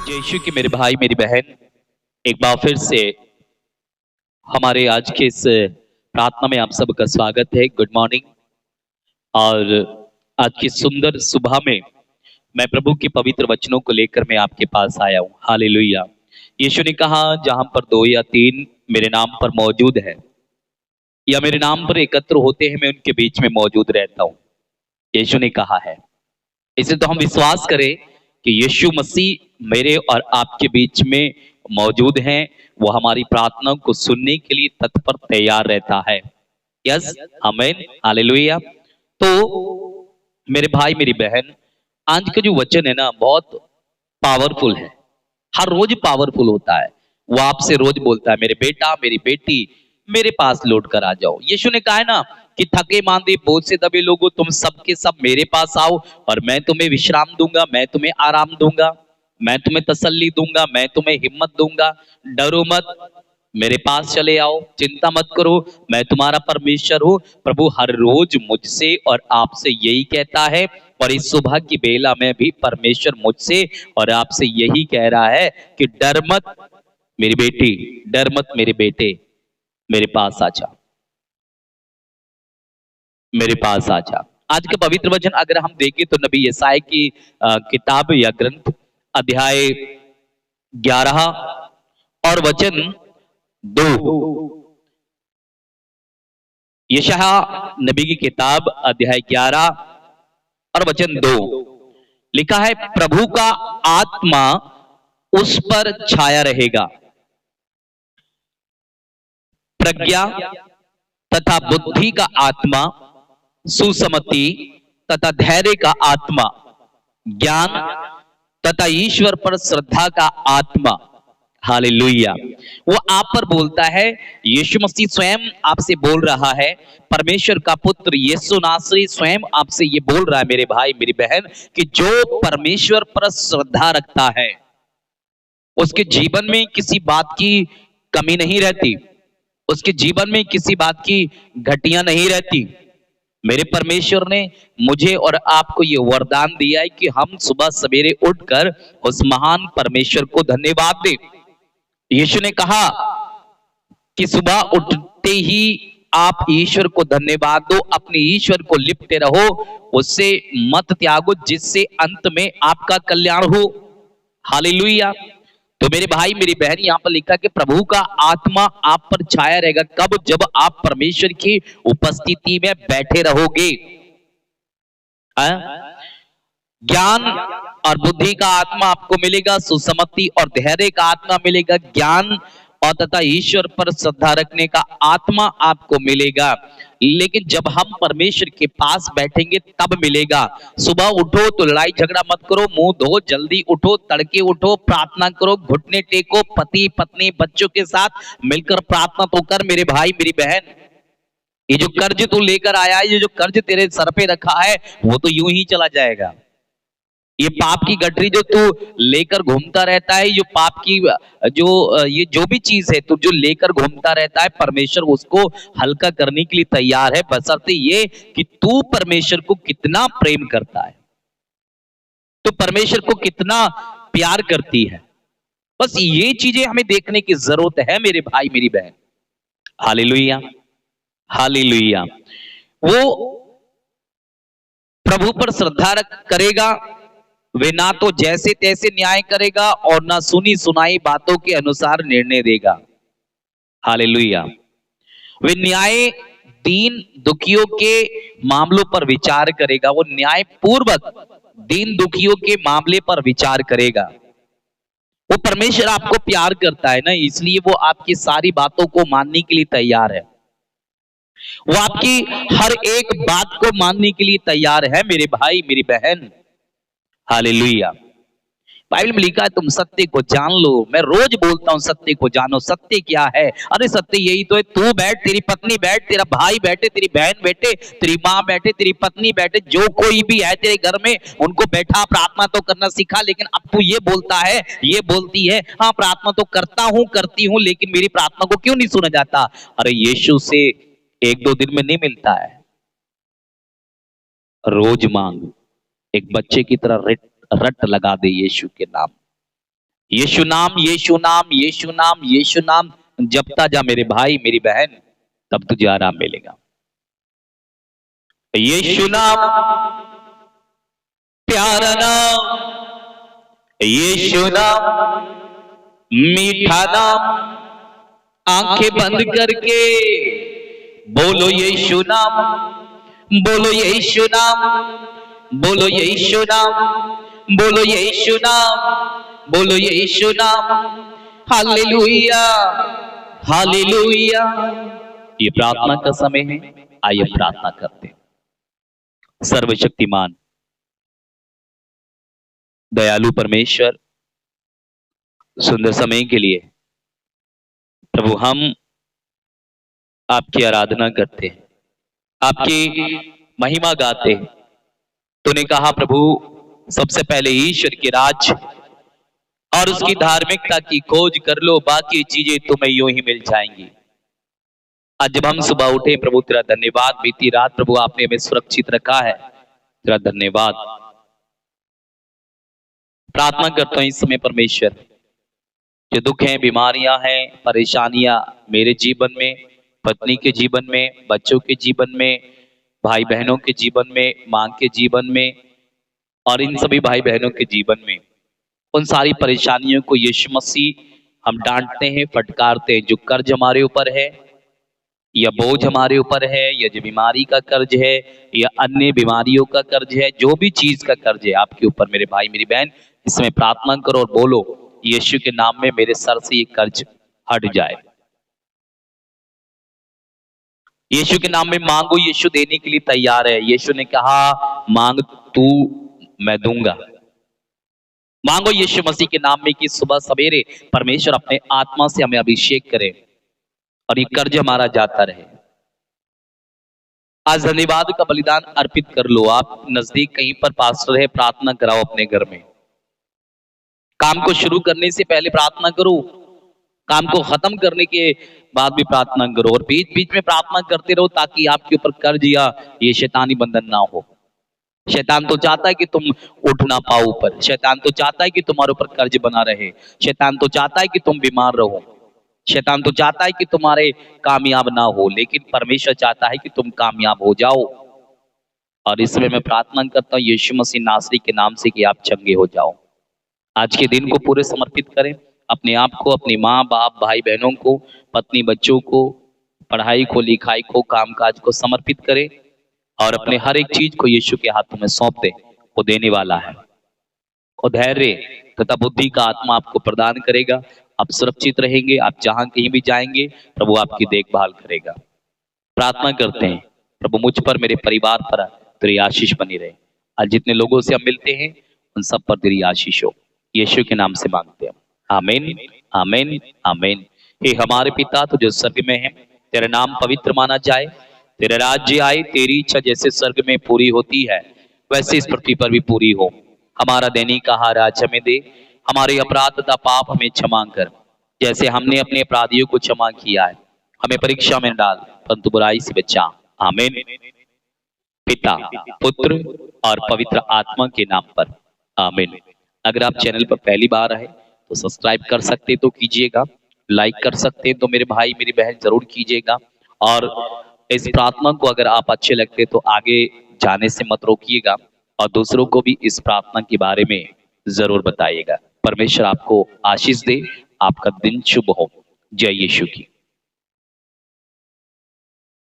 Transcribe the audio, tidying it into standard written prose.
यीशु की मेरे भाई मेरी बहन, एक बार फिर से हमारे आज के इस प्रार्थना में आप सबका स्वागत है। Good morning. और आज की सुंदर सुबह में मैं प्रभु के पवित्र वचनों को लेकर मैं आपके पास आया हूँ। हालेलुया। यीशु ने कहा, जहां पर दो या तीन मेरे नाम पर मौजूद है या मेरे नाम पर एकत्र होते हैं, मैं उनके बीच में मौजूद रहता हूँ। यीशु ने कहा है। इसे तो हम विश्वास करें कि यीशु मसीह मेरे और आपके बीच में मौजूद हैं। वो हमारी प्रार्थनाओं को सुनने के लिए तत्पर तैयार रहता है। यस, आमीन, हालेलुया। तो मेरे भाई मेरी बहन, आज का जो वचन है ना, बहुत पावरफुल है। हर रोज पावरफुल होता है। वो आपसे रोज बोलता है, मेरे बेटा मेरी बेटी मेरे पास लौट कर आ जाओ। यीशु ने कहा है ना कि थके मांदे बोझ से दबे लोगों, तुम सबके सब मेरे पास आओ और मैं तुम्हें विश्राम दूंगा, मैं तुम्हें आराम दूंगा, मैं तुम्हें तसल्ली दूंगा, मैं तुम्हें हिम्मत दूंगा। डरो मत, मेरे पास चले आओ, चिंता मत करो, मैं तुम्हारा परमेश्वर हूँ। प्रभु हर रोज मुझसे और आपसे यही कहता है, और इस सुबह की बेला में भी परमेश्वर मुझसे और आपसे यही कह रहा है कि डर मत मेरी बेटी, डर मत मेरे बेटे, मेरे पास आ जा, मेरे पास आ जा। आज का पवित्र वचन अगर हम देखें तो नबी यशायाह की किताब या ग्रंथ अध्याय 11 और वचन 2। यशायाह नबी की किताब अध्याय 11 और वचन 2 लिखा है, प्रभु का आत्मा उस पर छाया रहेगा, प्रज्ञा तथा बुद्धि का आत्मा, सुसमति तथा धैर्य का आत्मा, ज्ञान तथा ईश्वर पर श्रद्धा का आत्मा। हालेलुया। वो आप पर बोलता है। यीशु मसीह स्वयं आपसे बोल रहा है। परमेश्वर का पुत्र यीशु नासरी स्वयं आपसे ये बोल रहा है, मेरे भाई मेरी बहन, कि जो परमेश्वर पर श्रद्धा रखता है उसके जीवन में किसी बात की कमी नहीं रहती, उसके जीवन में किसी बात की घटिया नहीं रहती। मेरे परमेश्वर ने मुझे और आपको ये वरदान दिया है कि हम सुबह सवेरे उठकर उस महान परमेश्वर को धन्यवाद दें। यीशु ने कहा कि सुबह उठते ही आप ईश्वर को धन्यवाद दो, अपने ईश्वर को लिपटे रहो, उससे मत त्यागो, जिससे अंत में आपका कल्याण हो। हालेलुया। तो मेरे भाई मेरी बहन, यहाँ पर लिखा कि प्रभु का आत्मा आप पर छाया रहेगा। कब? जब आप परमेश्वर की उपस्थिति में बैठे रहोगे। ज्ञान और बुद्धि का आत्मा आपको मिलेगा, सुसमति और धैर्य का आत्मा मिलेगा, ज्ञान और तथा ईश्वर पर श्रद्धा रखने का आत्मा आपको मिलेगा। लेकिन जब हम परमेश्वर के पास बैठेंगे तब मिलेगा। सुबह उठो तो लड़ाई झगड़ा मत करो, मुंह धो, जल्दी उठो, तड़के उठो, प्रार्थना करो, घुटने टेको, पति पत्नी बच्चों के साथ मिलकर प्रार्थना तो कर मेरे भाई मेरी बहन। ये जो कर्ज तू लेकर आया है, ये जो कर्ज तेरे सर पे रखा है, वो तो यूं ही चला जाएगा। ये पाप की गठरी जो तू लेकर घूमता रहता है, जो पाप की जो ये जो भी चीज है तू जो लेकर घूमता रहता है, परमेश्वर उसको हल्का करने के लिए तैयार है, बशर्ते ये कि तू परमेश्वर को कितना प्रेम करता है, तो परमेश्वर को कितना प्यार करती है। बस ये चीजें हमें देखने की जरूरत है मेरे भाई मेरी बहन। Hallelujah, hallelujah. वो प्रभु पर श्रद्धा करेगा, वे ना तो जैसे तैसे न्याय करेगा और ना सुनी सुनाई बातों के अनुसार निर्णय देगा। हालेलुया। वे न्याय दीन दुखियों के मामलों पर विचार करेगा, वो न्याय पूर्वक दीन दुखियों के मामले पर विचार करेगा। वो परमेश्वर आपको प्यार करता है ना, इसलिए वो आपकी सारी बातों को मानने के लिए तैयार है। वो आपकी हर एक बात को मानने के लिए तैयार है मेरे भाई मेरी बहन। हालेलुया। बाइबल में लिखा है, तुम सत्य को जान लो। मैं रोज बोलता हूं सत्य को जानो। सत्य क्या है? अरे सत्य यही तो है। तू बैठ, तेरी पत्नी बैठ, तेरा भाई बैठे, तेरी बहन बैठे, तेरी माँ बैठे, तेरी पत्नी बैठे, जो कोई भी है तेरे घर में, उनको बैठा प्रार्थना तो करना सिखा। लेकिन अब तू ये बोलता है, ये बोलती है, हाँ प्रार्थना तो करता हूं करती हूं, लेकिन मेरी प्रार्थना को क्यों नहीं सुना जाता? अरे यीशु से एक दो दिन में नहीं मिलता है, रोज मांग। एक बच्चे की तरह रट लगा दे यीशु के नाम। यीशु नाम, यीशु नाम, यीशु नाम, यीशु नाम जपता जा मेरे भाई मेरी बहन, तब तुझे आराम मिलेगा। यीशु नाम प्यारा नाम, यीशु नाम मीठा नाम, आंखें बंद करके बोलो यीशु नाम, बोलो यीशु नाम, बोलो यीशु नाम, बोलो यीशु नाम, बोलो यीशु नाम। Hallelujah, hallelujah. ये प्रार्थना का समय है, आइए प्रार्थना करते हैं। सर्वशक्तिमान दयालु परमेश्वर, सुंदर समय के लिए प्रभु हम आपकी आराधना करते हैं, आपकी महिमा गाते हैं। तूने कहा प्रभु सबसे पहले ईश्वर के राज और उसकी धार्मिकता की खोज कर लो, बाकी चीजें तुम्हें यूं ही मिल जाएंगी। आज जब हम सुबह उठे प्रभु तेरा धन्यवाद, बीती रात प्रभु आपने हमें सुरक्षित रखा है, तेरा धन्यवाद। प्रार्थना करता हूं इस समय परमेश्वर, जो दुख हैं, बीमारियां हैं, परेशानियां मेरे जीवन में, पत्नी के जीवन में, बच्चों के जीवन में, भाई बहनों के जीवन में, मां के जीवन में और इन सभी भाई बहनों के जीवन में, उन सारी परेशानियों को यीशु मसीह हम डांटते हैं, फटकारते हैं। जो कर्ज हमारे ऊपर है या बोझ हमारे ऊपर है, या जो बीमारी का कर्ज है या अन्य बीमारियों का कर्ज है, जो भी चीज का कर्ज है आपके ऊपर मेरे भाई मेरी बहन, इसमें प्रार्थना करो और बोलो यीशु के नाम में मेरे सर से ये कर्ज हट जाए। यीशु के नाम में मांगो, यीशु देने के लिए तैयार है। यीशु ने कहा मांग तू मैं दूंगा। मांगो यीशु मसीह के नाम में कि सुबह सवेरे परमेश्वर अपने आत्मा से हमें अभिषेक करे और ये कर्ज हमारा जाता रहे। आज धन्यवाद का बलिदान अर्पित कर लो। आप नजदीक कहीं पर पास्टर है, प्रार्थना कराओ अपने घर में। काम को शुरू करने से पहले प्रार्थना करो, काम को खत्म करने के बाद भी प्रार्थना करो, और बीच बीच में प्रार्थना करते रहो ताकि आपके ऊपर कर्ज या ये शैतानी बंधन ना हो। शैतान तो चाहता है कि तुम उठ ना पाओ ऊपर, शैतान तो चाहता है कि तुम्हारे ऊपर कर्ज बना रहे, शैतान तो चाहता है कि तुम बीमार रहो, शैतान तो चाहता है कि तुम्हारे कामयाब ना हो, लेकिन परमेश्वर चाहता है कि तुम कामयाब हो जाओ। और इसमें मैं प्रार्थना करता हूँ यीशु मसीह नासरी के नाम से कि आप चंगे हो जाओ। आज के दिन को पूरे समर्पित करें, अपने आप को, अपनी माँ बाप भाई बहनों को, पत्नी बच्चों को, पढ़ाई को, लिखाई को, कामकाज को समर्पित करें और अपने हर एक चीज को यीशु के हाथों में सौंप दें। वो देने वाला है, वो धैर्य तथा बुद्धि का आत्मा आपको प्रदान करेगा। आप सुरक्षित रहेंगे, आप जहां कहीं भी जाएंगे प्रभु आपकी देखभाल करेगा। प्रार्थना करते हैं प्रभु मुझ पर, मेरे परिवार पर तेरी आशीष बनी रहे। आज जितने लोगों से हम मिलते हैं उन सब पर तेरी आशीष हो, यीशु के नाम से मांगते हैं, आमीन, आमीन, आमीन। हे हमारे पिता तो जो स्वर्ग में है, तेरा नाम पवित्र माना जाए, तेरा राज्य आए, तेरी इच्छा जैसे स्वर्ग में पूरी होती है वैसे इस पृथ्वी पर भी पूरी हो। हमारा दैनिक आहार आज हमें दे, हमारे अपराध तथा पाप हमें क्षमा कर, जैसे हमने अपने अपराधियों को क्षमा किया है। हमें परीक्षा में डाल, परंतु बुराई से बचा, आमीन। पिता, पुत्र और पवित्र आत्मा के नाम पर, आमीन। अगर आप चैनल पर पहली बार आए तो सब्सक्राइब कर सकते तो कीजिएगा, लाइक कर सकते तो मेरे भाई मेरी बहन जरूर कीजिएगा, और इस प्रार्थना को अगर आप अच्छे लगते तो आगे जाने से मत रोकिएगा और दूसरों को भी इस प्रार्थना के बारे में जरूर बताइएगा। परमेश्वर आपको आशीष दे, आपका दिन शुभ हो। जय यीशु की।